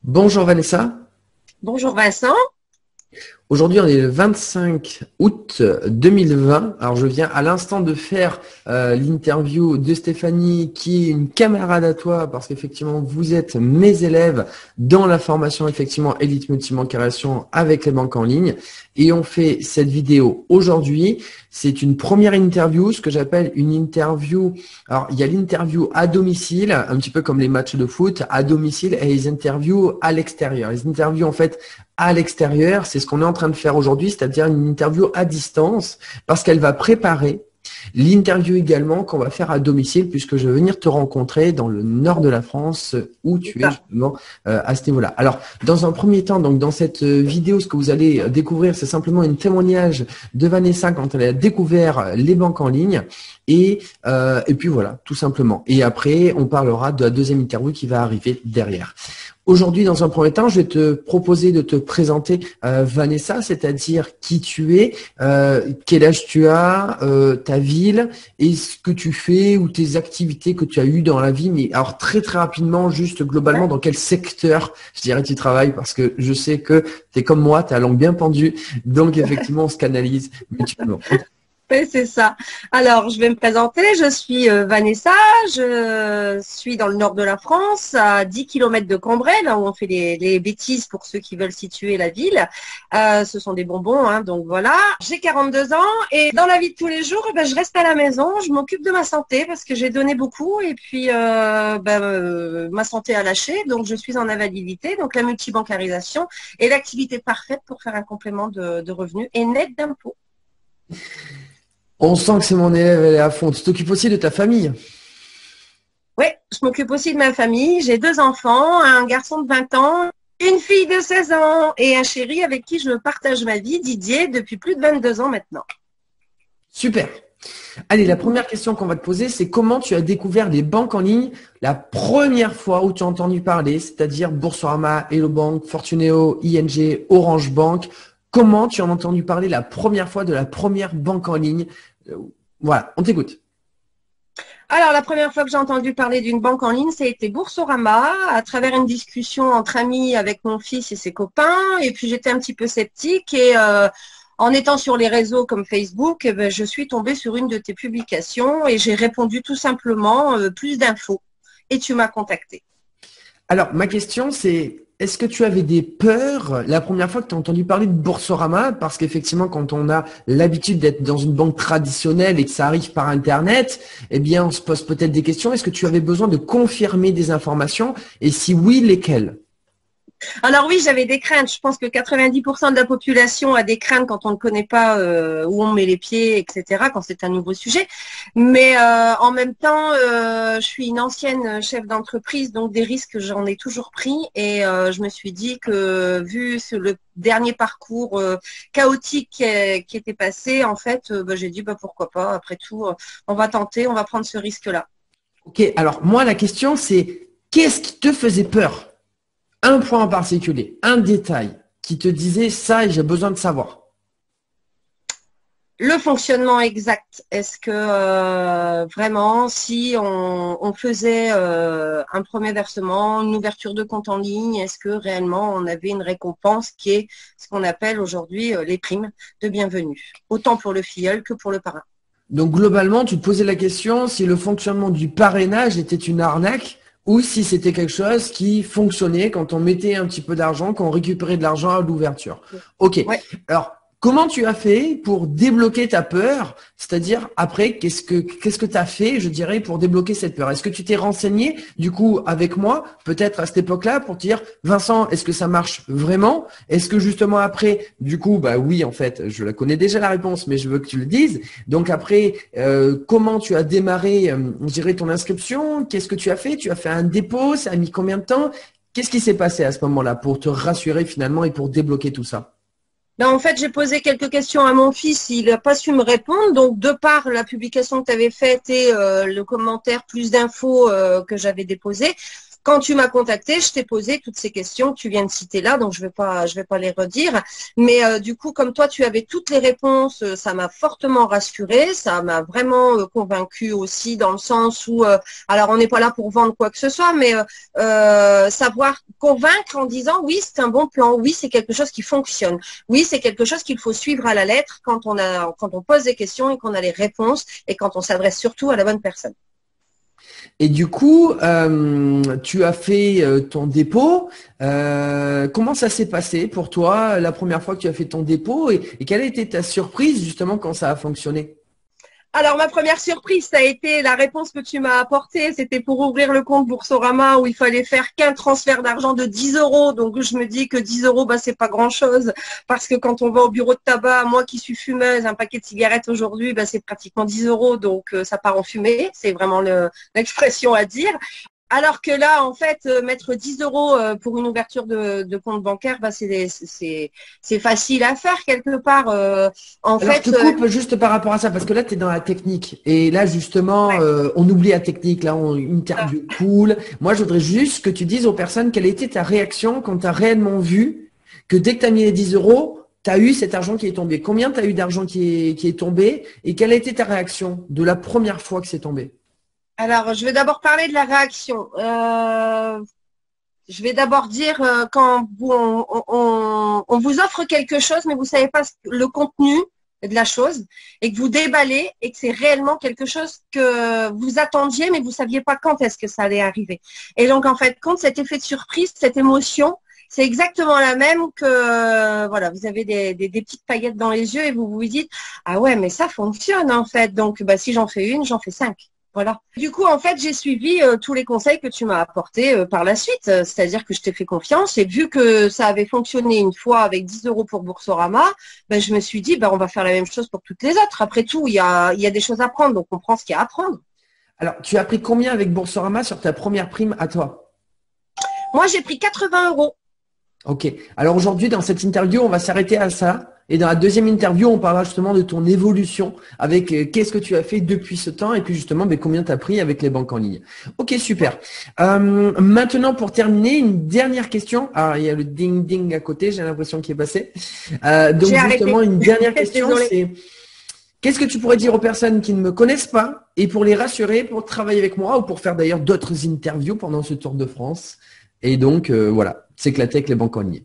Bonjour Vanessa. Bonjour Vincent. Aujourd'hui, on est le 25 août 2020. Alors, je viens à l'instant de faire l'interview de Stéphanie, qui est une camarade à toi, parce qu'effectivement, vous êtes mes élèves dans la formation, effectivement, Elite Multibanque Création avec les banques en ligne. Et on fait cette vidéo aujourd'hui. C'est une première interview, ce que j'appelle une interview. Alors, il y a l'interview à domicile, un petit peu comme les matchs de foot, à domicile, et les interviews à l'extérieur. Les interviews, en fait, à l'extérieur, c'est ce qu'on est en train de faire aujourd'hui, c'est-à-dire une interview à distance, parce qu'elle va préparer l'interview également qu'on va faire à domicile, puisque je vais venir te rencontrer dans le nord de la France, où tu es justement à ce niveau-là. Alors, dans un premier temps, donc dans cette vidéo, ce que vous allez découvrir, c'est simplement un témoignage de Vanessa quand elle a découvert les banques en ligne. Et puis voilà, tout simplement. Et après, on parlera de la deuxième interview qui va arriver derrière. Aujourd'hui, dans un premier temps, je vais te proposer de te présenter Vanessa, c'est-à-dire qui tu es, quel âge tu as, ta ville et ce que tu fais ou tes activités que tu as eues dans la vie. Mais alors très très rapidement, juste globalement, dans quel secteur, je dirais, tu travailles, parce que je sais que tu es comme moi, tu as la langue bien pendue, donc effectivement, on se canalise mutuellement. Oui, c'est ça. Alors, je vais me présenter. Je suis Vanessa. Je suis dans le nord de la France, à 10 km de Cambrai, là où on fait les bêtises pour ceux qui veulent situer la ville. Ce sont des bonbons, hein, donc voilà. J'ai 42 ans et dans la vie de tous les jours, je reste à la maison. Je m'occupe de ma santé parce que j'ai donné beaucoup et puis ma santé a lâché. Donc, je suis en invalidité. Donc, la multibancarisation est l'activité parfaite pour faire un complément de revenus et net d'impôts. On sent que c'est mon élève, elle est à fond. Tu t'occupes aussi de ta famille? Oui, je m'occupe aussi de ma famille. J'ai 2 enfants, un garçon de 20 ans, une fille de 16 ans et un chéri avec qui je partage ma vie, Didier, depuis plus de 22 ans maintenant. Super. Allez, la première question qu'on va te poser, c'est comment tu as découvert les banques en ligne la première fois où tu as entendu parler, c'est-à-dire Boursorama, Hello Bank, Fortuneo, ING, Orange Bank. Comment tu en as entendu parler la première fois de la première banque en ligne? Voilà, on t'écoute. Alors, la première fois que j'ai entendu parler d'une banque en ligne, ça a été Boursorama, à travers une discussion entre amis avec mon fils et ses copains. Et puis, j'étais un petit peu sceptique et en étant sur les réseaux comme Facebook, je suis tombée sur une de tes publications et j'ai répondu tout simplement plus d'infos. Et tu m'as contacté. Alors, ma question, c'est est-ce que tu avais des peurs la première fois que tu as entendu parler de Boursorama? Parce qu'effectivement, quand on a l'habitude d'être dans une banque traditionnelle et que ça arrive par Internet, eh bien, on se pose peut-être des questions. Est-ce que tu avais besoin de confirmer des informations? Et si oui, lesquelles? Alors oui, j'avais des craintes. Je pense que 90% de la population a des craintes quand on ne connaît pas où on met les pieds, etc., quand c'est un nouveau sujet. Mais en même temps, je suis une ancienne chef d'entreprise, donc des risques, j'en ai toujours pris. Et je me suis dit que vu le dernier parcours chaotique qui était passé, en fait, j'ai dit pourquoi pas. Après tout, on va tenter, on va prendre ce risque-là. Ok, alors moi, la question, c'est qu'est-ce qui te faisait peur? Un point en particulier, un détail qui te disait ça et j'ai besoin de savoir. Le fonctionnement exact. Est-ce que vraiment, si on faisait un premier versement, une ouverture de compte en ligne, est-ce que réellement on avait une récompense qui est ce qu'on appelle aujourd'hui les primes de bienvenue, autant pour le filleul que pour le parrain. Donc globalement, tu te posais la question si le fonctionnement du parrainage était une arnaque ou si c'était quelque chose qui fonctionnait quand on mettait un petit peu d'argent, quand on récupérait de l'argent à l'ouverture. Ok. Ouais. Alors, Comment tu as fait pour débloquer ta peur? C'est-à-dire, après, qu'est-ce que tu as fait, je dirais, pour débloquer cette peur? Est-ce que tu t'es renseigné, du coup, avec moi, peut-être à cette époque-là, pour te dire, Vincent, est-ce que ça marche vraiment? Est-ce que justement après, du coup, bah oui, en fait, je la connais déjà la réponse, mais je veux que tu le dises. Donc après, comment tu as démarré, je dirais, ton inscription? Qu'est-ce que tu as fait? Tu as fait un dépôt? Ça a mis combien de temps? Qu'est-ce qui s'est passé à ce moment-là pour te rassurer finalement et pour débloquer tout ça? Ben, en fait, j'ai posé quelques questions à mon fils, il n'a pas su me répondre. Donc, de par la publication que tu avais faite et le commentaire plus d'infos que j'avais déposé, quand tu m'as contacté, je t'ai posé toutes ces questions que tu viens de citer là, donc je vais pas les redire. Mais du coup, comme toi, tu avais toutes les réponses, ça m'a fortement rassurée, ça m'a vraiment convaincue aussi dans le sens où, alors on n'est pas là pour vendre quoi que ce soit, mais savoir convaincre en disant oui, c'est un bon plan, oui, c'est quelque chose qui fonctionne, oui, c'est quelque chose qu'il faut suivre à la lettre quand on pose des questions et qu'on a les réponses et quand on s'adresse surtout à la bonne personne. Et du coup, tu as fait ton dépôt. Comment ça s'est passé pour toi la première fois que tu as fait ton dépôt et quelle a été ta surprise justement quand ça a fonctionné? Alors, ma première surprise, ça a été la réponse que tu m'as apportée. C'était pour ouvrir le compte Boursorama où il fallait faire qu'un transfert d'argent de 10 euros. Donc, je me dis que 10 euros, bah, c'est pas grand chose. Parce que quand on va au bureau de tabac, moi qui suis fumeuse, un paquet de cigarettes aujourd'hui, bah, c'est pratiquement 10 euros. Donc, ça part en fumée. C'est vraiment l'expression à dire. Alors que là, en fait, mettre 10 euros pour une ouverture de compte bancaire, bah, c'est facile à faire quelque part. En Alors, je fait, te coupe juste par rapport à ça, parce que là, tu es dans la technique. Et là, justement, ouais. on oublie la technique. Là, on interview cool. Moi, je voudrais juste que tu dises aux personnes quelle était ta réaction quand tu as réellement vu que dès que tu as mis les 10 euros, tu as eu cet argent qui est tombé. Combien tu as eu d'argent qui est tombé et quelle a été ta réaction de la première fois que c'est tombé? Alors, je vais d'abord parler de la réaction. Je vais d'abord dire quand on vous offre quelque chose, mais vous savez pas le contenu de la chose, et que vous déballez et que c'est réellement quelque chose que vous attendiez, mais vous saviez pas quand est-ce que ça allait arriver. Et donc, en fait, quand cet effet de surprise, cette émotion, c'est exactement la même que voilà, vous avez des petites paillettes dans les yeux et vous vous dites ah ouais, mais ça fonctionne en fait. Donc, bah, si j'en fais une, j'en fais 5. Voilà. Du coup, en fait, j'ai suivi tous les conseils que tu m'as apportés par la suite. C'est-à-dire que je t'ai fait confiance et vu que ça avait fonctionné une fois avec 10 euros pour Boursorama, ben, je me suis dit, ben, on va faire la même chose pour toutes les autres. Après tout, il y a des choses à prendre, donc on prend ce qu'il y a à prendre. Alors, tu as pris combien avec Boursorama sur ta première prime à toi? Moi, j'ai pris 80 euros. Ok. Alors aujourd'hui, dans cette interview, on va s'arrêter à ça. Et dans la deuxième interview, on parlera justement de ton évolution avec qu'est-ce que tu as fait depuis ce temps et puis justement combien tu as pris avec les banques en ligne. Ok, super. Maintenant, pour terminer, une dernière question. Ah, il y a le ding-ding à côté, j'ai l'impression qu'il est passé. Donc J'ai justement, arrêté. une dernière question, Désolée. c'est qu'est-ce que tu pourrais dire aux personnes qui ne me connaissent pas et pour les rassurer, pour travailler avec moi ou pour faire d'ailleurs d'autres interviews pendant ce Tour de France. Et donc, voilà, s'éclater avec les banques en ligne.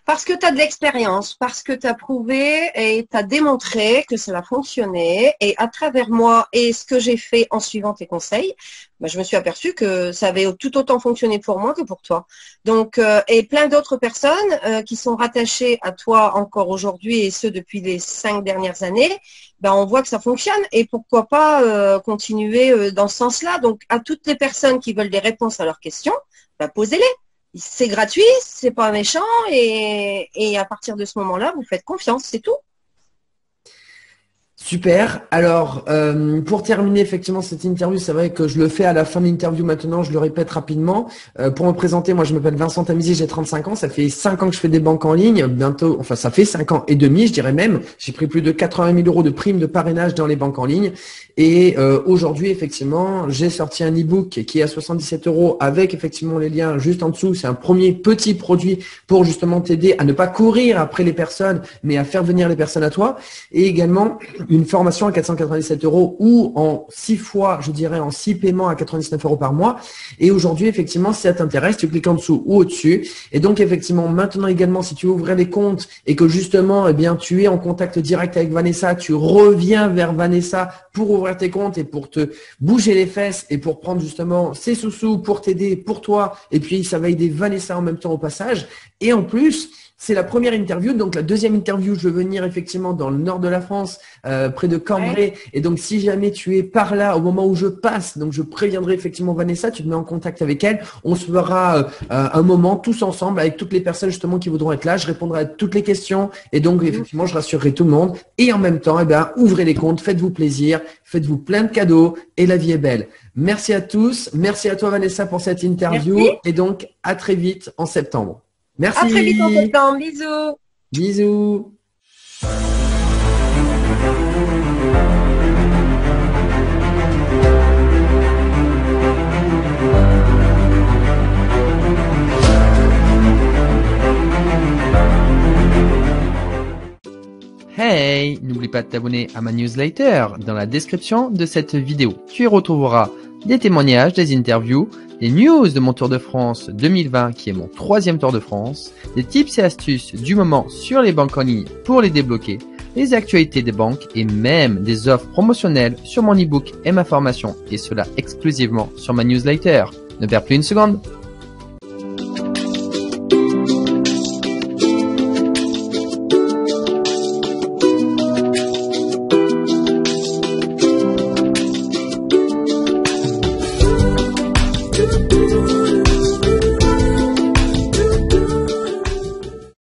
Parce que tu as de l'expérience, parce que tu as prouvé et tu as démontré que cela fonctionnait. Et à travers moi et ce que j'ai fait en suivant tes conseils, ben, je me suis aperçue que ça avait tout autant fonctionné pour moi que pour toi. Donc, et plein d'autres personnes qui sont rattachées à toi encore aujourd'hui et ce depuis les 5 dernières années, ben, on voit que ça fonctionne. Et pourquoi pas continuer dans ce sens-là. Donc, à toutes les personnes qui veulent des réponses à leurs questions, ben, posez-les. C'est gratuit, c'est pas méchant et à partir de ce moment-là, vous faites confiance, c'est tout. Super. Alors, pour terminer effectivement cette interview, c'est vrai que je le fais à la fin de l'interview maintenant, je le répète rapidement. Pour me présenter, moi je m'appelle Vincent Tamizy, j'ai 35 ans, ça fait 5 ans que je fais des banques en ligne, bientôt, enfin ça fait 5 ans et demi, je dirais même. J'ai pris plus de 80 000 euros de primes de parrainage dans les banques en ligne. Et aujourd'hui, effectivement, j'ai sorti un e-book qui est à 77 euros avec effectivement les liens juste en dessous. C'est un premier petit produit pour justement t'aider à ne pas courir après les personnes, mais à faire venir les personnes à toi. Et également, une formation à 497 euros ou en 6 fois, je dirais en 6 paiements à 99 euros par mois. Et aujourd'hui, effectivement, si ça t'intéresse, tu cliques en dessous ou au-dessus. Et donc, effectivement, maintenant également, si tu veux ouvrir les comptes et que justement, eh bien, tu es en contact direct avec Vanessa, tu reviens vers Vanessa pour ouvrir tes comptes et pour te bouger les fesses et pour prendre justement ses sous-sous pour t'aider, pour toi. Et puis, ça va aider Vanessa en même temps au passage. Et en plus, C'est la première interview. Donc, la deuxième interview, je veux venir effectivement dans le nord de la France, près de Cambrai. Ouais. Et donc, si jamais tu es par là au moment où je passe, donc je préviendrai effectivement Vanessa, tu te mets en contact avec elle. On se fera un moment tous ensemble avec toutes les personnes justement qui voudront être là. Je répondrai à toutes les questions. Et donc, effectivement, je rassurerai tout le monde. Et en même temps, ouvrez les comptes, faites-vous plaisir, faites-vous plein de cadeaux et la vie est belle. Merci à tous. Merci à toi, Vanessa, pour cette interview. Merci. Et donc, à très vite en septembre. Merci. À très vite en septembre. Bisous. Bisous. Hey, n'oublie pas de t'abonner à ma newsletter dans la description de cette vidéo. Tu y retrouveras des témoignages, des interviews, des news de mon Tour de France 2020 qui est mon 3e Tour de France, des tips et astuces du moment sur les banques en ligne pour les débloquer, les actualités des banques et même des offres promotionnelles sur mon e-book et ma formation et cela exclusivement sur ma newsletter. Ne perds plus une seconde.